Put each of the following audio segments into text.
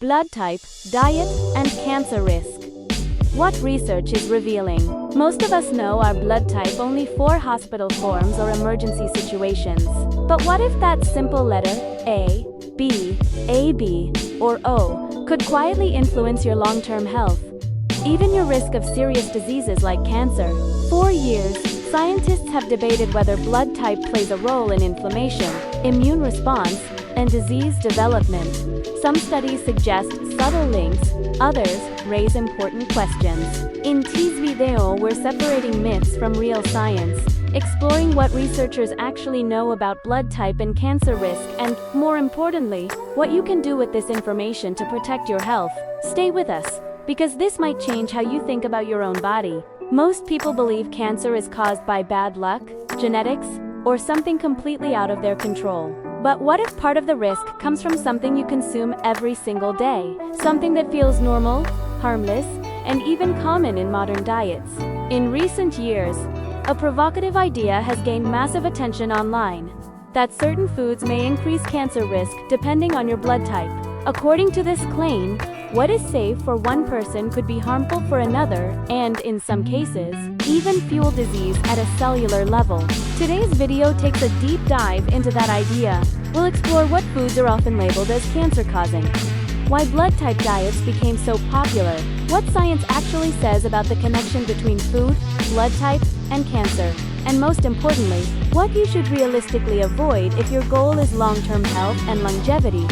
blood type, diet, and cancer risk. What research is revealing? Most of us know our blood type only for hospital forms or emergency situations. But what if that simple letter, A, B, AB, or O, could quietly influence your long-term health? Even your risk of serious diseases like cancer. For years, scientists have debated whether blood type plays a role in inflammation, immune response, and disease development. Some studies suggest subtle links, others raise important questions. In this video, we're separating myths from real science, exploring what researchers actually know about blood type and cancer risk, and, more importantly, what you can do with this information to protect your health. Stay with us, because this might change how you think about your own body. Most people believe cancer is caused by bad luck, genetics, or something completely out of their control. But what if part of the risk comes from something you consume every single day? Something that feels normal, harmless, and even common in modern diets. In recent years, a provocative idea has gained massive attention online: that certain foods may increase cancer risk depending on your blood type. According to this claim, what is safe for one person could be harmful for another, and, in some cases, even fuel disease at a cellular level. Today's video takes a deep dive into that idea. We'll explore what foods are often labeled as cancer-causing, why blood type diets became so popular, what science actually says about the connection between food, blood type, and cancer, and most importantly, what you should realistically avoid if your goal is long-term health and longevity.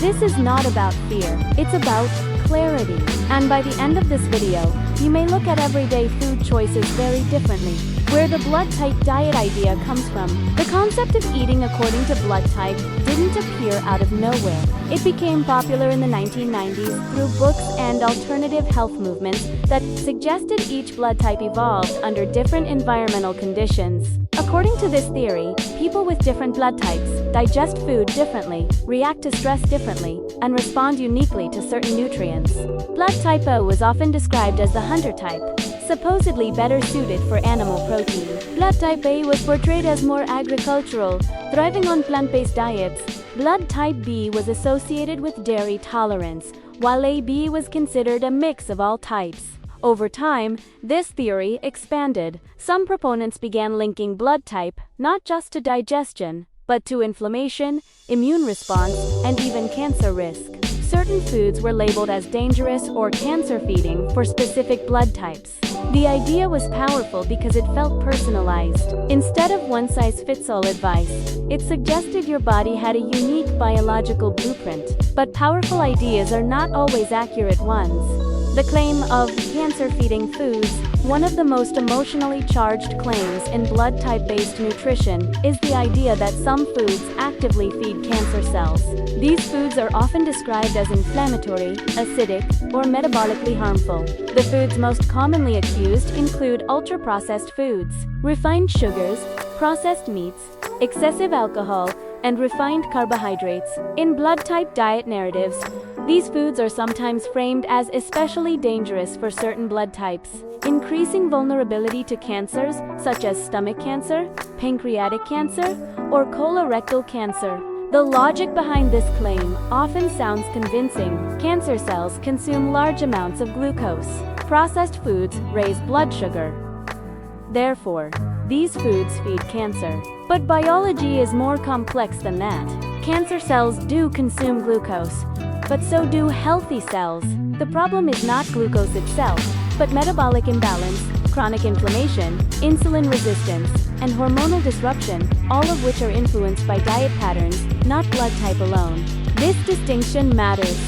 This is not about fear, it's about clarity. And by the end of this video, you may look at everyday food choices very differently. Where the blood type diet idea comes from. The concept of eating according to blood type didn't appear out of nowhere. It became popular in the 1990s through books and alternative health movements that suggested each blood type evolved under different environmental conditions. According to this theory, people with different blood types digest food differently, react to stress differently, and respond uniquely to certain nutrients. Blood type O was often described as the hunter type, supposedly better suited for animal protein. Blood type A was portrayed as more agricultural, thriving on plant-based diets. Blood type B was associated with dairy tolerance, while AB was considered a mix of all types. Over time, this theory expanded. Some proponents began linking blood type not just to digestion, but to inflammation, immune response, and even cancer risk. Certain foods were labeled as dangerous or cancer-feeding for specific blood types. The idea was powerful because it felt personalized. Instead of one-size-fits-all advice, it suggested your body had a unique biological blueprint. But powerful ideas are not always accurate ones. The claim of cancer-feeding foods, one of the most emotionally charged claims in blood type-based nutrition, is the idea that some foods actively feed cancer cells. These foods are often described as inflammatory, acidic, or metabolically harmful. The foods most commonly accused include ultra-processed foods, refined sugars, processed meats, excessive alcohol, and refined carbohydrates. In blood type diet narratives, these foods are sometimes framed as especially dangerous for certain blood types, increasing vulnerability to cancers such as stomach cancer, pancreatic cancer, or colorectal cancer. The logic behind this claim often sounds convincing. Cancer cells consume large amounts of glucose. Processed foods raise blood sugar. Therefore, these foods feed cancer. But biology is more complex than that. Cancer cells do consume glucose, but so do healthy cells. The problem is not glucose itself, but metabolic imbalance, chronic inflammation, insulin resistance, and hormonal disruption, all of which are influenced by diet patterns, not blood type alone. This distinction matters.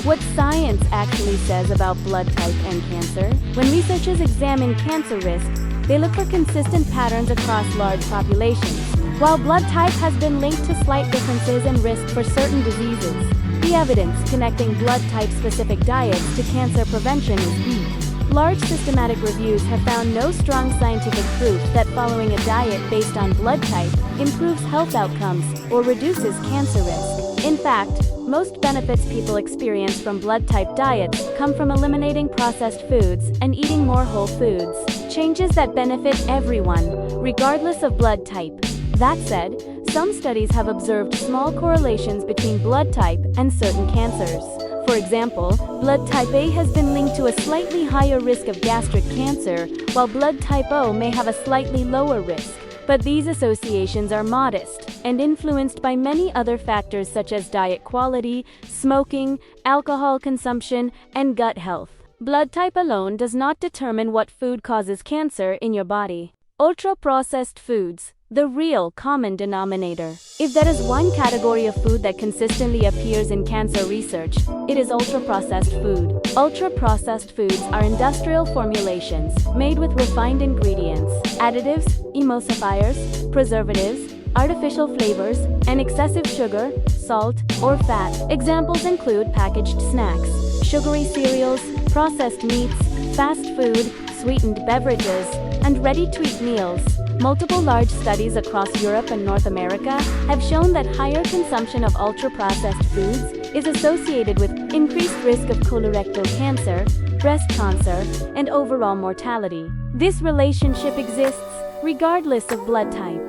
What science actually says about blood type and cancer? When researchers examine cancer risk, they look for consistent patterns across large populations. While blood type has been linked to slight differences in risk for certain diseases, the evidence connecting blood type-specific diets to cancer prevention is weak. Large systematic reviews have found no strong scientific proof that following a diet based on blood type improves health outcomes or reduces cancer risk. In fact, most benefits people experience from blood type diets come from eliminating processed foods and eating more whole foods, changes that benefit everyone, regardless of blood type. That said, some studies have observed small correlations between blood type and certain cancers. For example, blood type A has been linked to a slightly higher risk of gastric cancer, while blood type O may have a slightly lower risk. But these associations are modest and influenced by many other factors such as diet quality, smoking, alcohol consumption, and gut health. Blood type alone does not determine what food causes cancer in your body. Ultra-processed foods, the real common denominator. If there is one category of food that consistently appears in cancer research, it is ultra-processed food. Ultra-processed foods are industrial formulations made with refined ingredients, additives, emulsifiers, preservatives, artificial flavors, and excessive sugar, salt, or fat. Examples include packaged snacks, sugary cereals, processed meats, fast food, sweetened beverages, and ready-to-eat meals. Multiple large studies across Europe and North America have shown that higher consumption of ultra-processed foods is associated with increased risk of colorectal cancer, breast cancer, and overall mortality. This relationship exists regardless of blood type.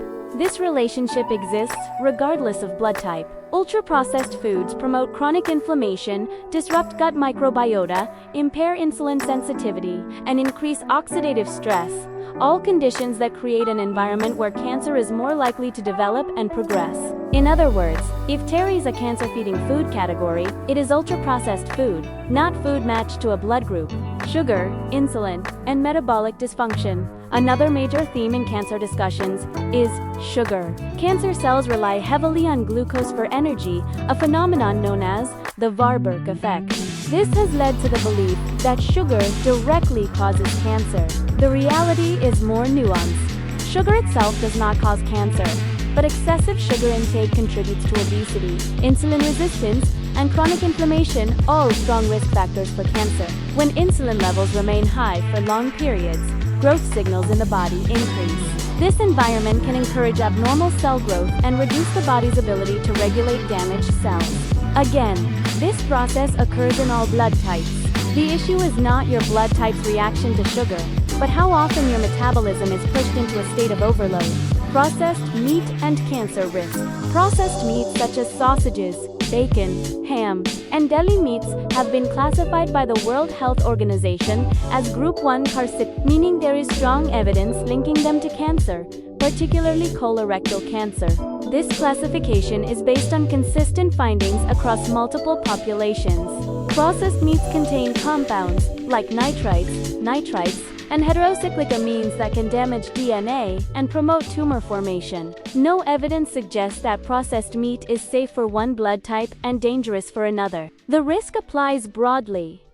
Ultra-processed foods promote chronic inflammation, disrupt gut microbiota, impair insulin sensitivity, and increase oxidative stress, all conditions that create an environment where cancer is more likely to develop and progress. In other words, if Terry is a cancer-feeding food category, it is ultra-processed food, not food matched to a blood group. Sugar, insulin, and metabolic dysfunction. Another major theme in cancer discussions is sugar. Cancer cells rely heavily on glucose for energy, a phenomenon known as the Warburg effect. This has led to the belief that sugar directly causes cancer. The reality is more nuanced. Sugar itself does not cause cancer, but excessive sugar intake contributes to obesity, insulin resistance, and chronic inflammation, all strong risk factors for cancer. When insulin levels remain high for long periods, growth signals in the body increase. This environment can encourage abnormal cell growth and reduce the body's ability to regulate damaged cells. Again, this process occurs in all blood types. The issue is not your blood type's reaction to sugar, but how often your metabolism is pushed into a state of overload. Processed meat and cancer risk. Processed meats such as sausages, bacon, ham, and deli meats have been classified by the World Health Organization as Group 1 carcinogen, meaning there is strong evidence linking them to cancer, particularly colorectal cancer. This classification is based on consistent findings across multiple populations. Processed meats contain compounds like nitrites, and heterocyclic amines that can damage DNA and promote tumor formation. No evidence suggests that processed meat is safe for one blood type and dangerous for another. The risk applies broadly.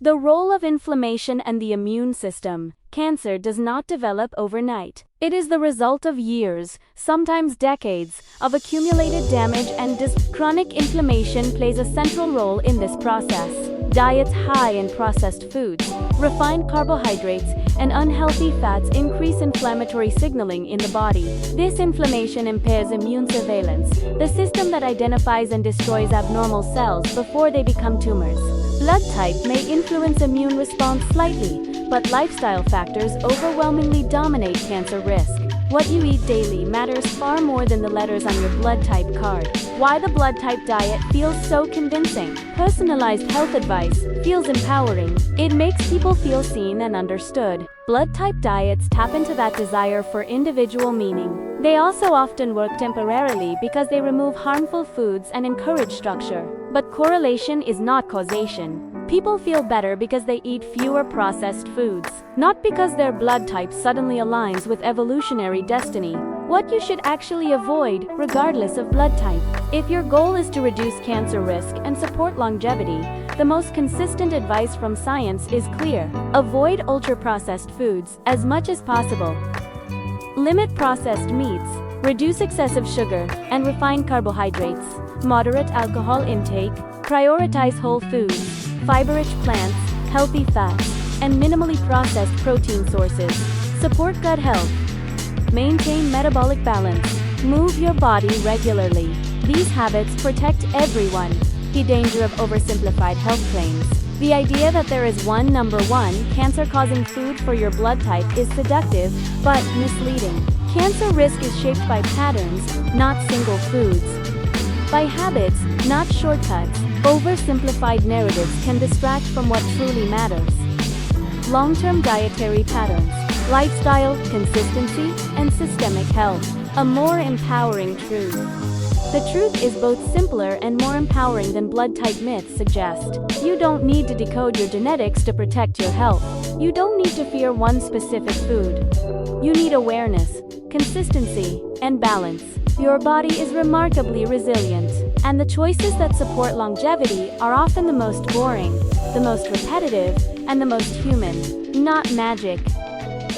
The role of inflammation and the immune system. Cancer does not develop overnight. It is the result of years, sometimes decades, of accumulated damage, and chronic inflammation plays a central role in this process. Diets high in processed foods, refined carbohydrates, and unhealthy fats increase inflammatory signaling in the body. This inflammation impairs immune surveillance, the system that identifies and destroys abnormal cells before they become tumors. Blood type may influence immune response slightly, but lifestyle factors overwhelmingly dominate cancer risk. What you eat daily matters far more than the letters on your blood type card. Why the blood type diet feels so convincing. Personalized health advice feels empowering. It makes people feel seen and understood. Blood type diets tap into that desire for individual meaning. They also often work temporarily because they remove harmful foods and encourage structure. But correlation is not causation. People feel better because they eat fewer processed foods, not because their blood type suddenly aligns with evolutionary destiny. What you should actually avoid, regardless of blood type. If your goal is to reduce cancer risk and support longevity, the most consistent advice from science is clear. Avoid ultra-processed foods as much as possible. Limit processed meats, reduce excessive sugar and refined carbohydrates, moderate alcohol intake, prioritize whole foods, fiber-rich plants, healthy fats, and minimally processed protein sources. Support gut health. Maintain metabolic balance. Move your body regularly. These habits protect everyone. The danger of oversimplified health claims. The idea that there is number one cancer-causing food for your blood type is seductive, but misleading. Cancer risk is shaped by patterns, not single foods. By habits, not shortcuts, oversimplified narratives can distract from what truly matters. Long-term dietary patterns, lifestyle, consistency, and systemic health. A more empowering truth. The truth is both simpler and more empowering than blood type myths suggest. You don't need to decode your genetics to protect your health. You don't need to fear one specific food. You need awareness, consistency, and balance. Your body is remarkably resilient, and the choices that support longevity are often the most boring, the most repetitive, and the most human. Not magic.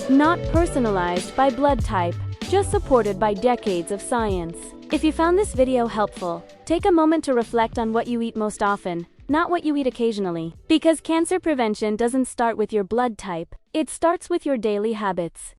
Not personalized by blood type, just supported by decades of science. If you found this video helpful, take a moment to reflect on what you eat most often, not what you eat occasionally. Because cancer prevention doesn't start with your blood type, it starts with your daily habits.